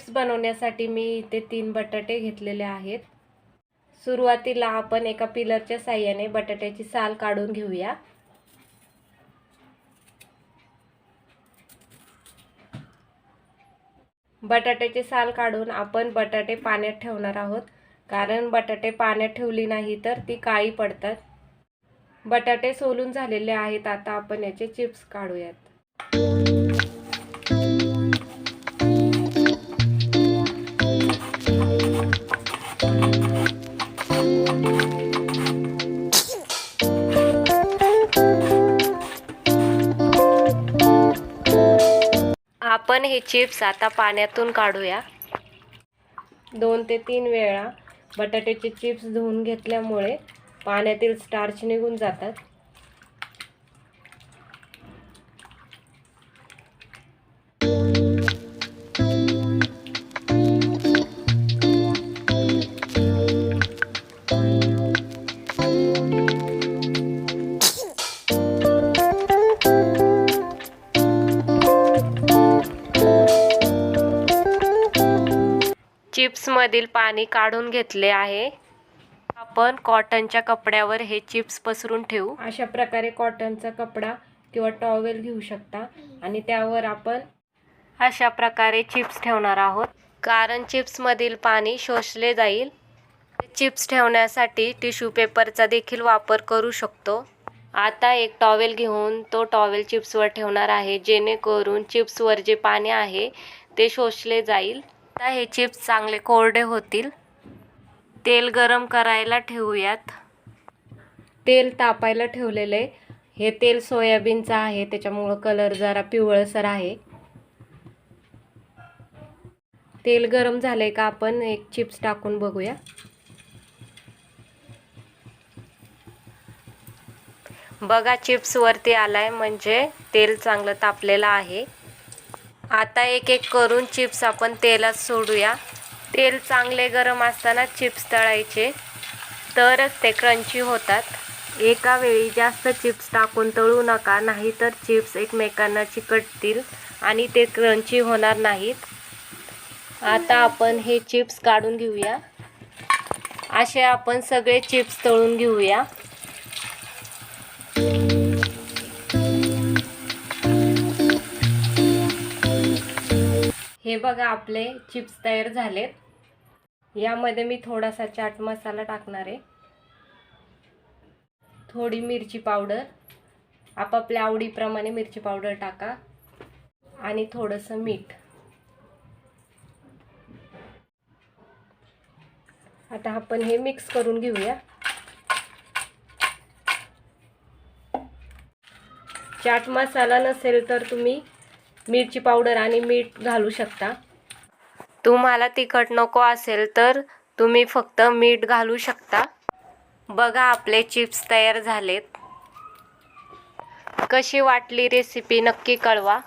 Chips बनवण्यासाठी मी इथे 3 बटाटे घेतलेले आहेत। सुरुवातीला आपण एका पिलरच्या साहाय्याने बटाट्याची साल काढून घेऊया। बटाट्याची साल काढून आपण बटाटे पाण्यात ठेवणार आहोत, कारण बटाटे पाण्यात ठेवली नाही तर ती काळी पडतात। बटाटे सोलून झालेले आहेत। आता आपण याचे चिप्स काढूयात। आपण हे चिप्स आता पाण्यातून काढूया। 2 ते 3 वेळा बटाट्याचे चिप्स धुवून घेतल्यामुळे पाण्यातील स्टार्च निघून जातात। चिप्स मधील पाणी काढून घेतले आहे। आपण कॉटनच्या कपड्यावर हे चिप्स पसरून ठेवू। अशा प्रकारे कॉटनचा कपडा किंवा टॉवेल घेऊ शकता आणि त्यावर आपण अशा प्रकारे चिप्स ठेवणार आहोत, कारण चिप्स मधील पाणी शोषले जाईल। चिप्स ठेवण्यासाठी टिश्यू पेपरचा देखील वापर करू शकतो। आता एक टॉवेल घेऊन तो टॉवेल चिप्सवर ठेवणार आहे, जेणेकरून चिप्सवर जे पाणी आहे ते शोषले जाईल। आता हे चिप्स चांगले कोरडे होतील। तेल गरम करायला ठेवूयात। तेल तापायला ठेवलेले, हे तेल सोयाबीनचं आहे, त्याच्यामुळे कलर जरा पिवळसर आहे। तेल गरम झाले का आपण एक चिप्स टाकून बघूया। बघा, चिप्स वरती आलाय, म्हणजे तेल चांगलं तापलेलं आहे। आता एक एक करून चिप्स आपण तेलात सोडूया। तेल चांगले गरम असताना चिप्स तळायचे, तरच ते क्रंची होतात। एका वेळी जास्त चिप्स टाकून तळू नका, नाहीतर चिप्स एकमेकांना चिकटतील आणि ते क्रंची होणार नाहीत। आता आपण हे चिप्स काढून घेऊया। असे आपण सगळे चिप्स तळून घेऊया। हे बघा, आपले चिप्स तयार झालेत। यामध्ये मी थोडासा चाट मसाला टाकणार आहे, थोडी मिरची पावडर, आपापल्या आवडीप्रमाणे मिरची पावडर टाका, आणि थोडंसं मीठ। आता आपण हे मिक्स करून घेऊया। चाट मसाला नसेल तर तुम्ही मिरची पावडर आणि मीठ घालू शकता। तुम्हाला तिखट नको असेल तर तुम्ही फक्त मीठ घालू शकता। बघा, आपले चिप्स तयार झालेत। कशी वाटली रेसिपी नक्की कळवा।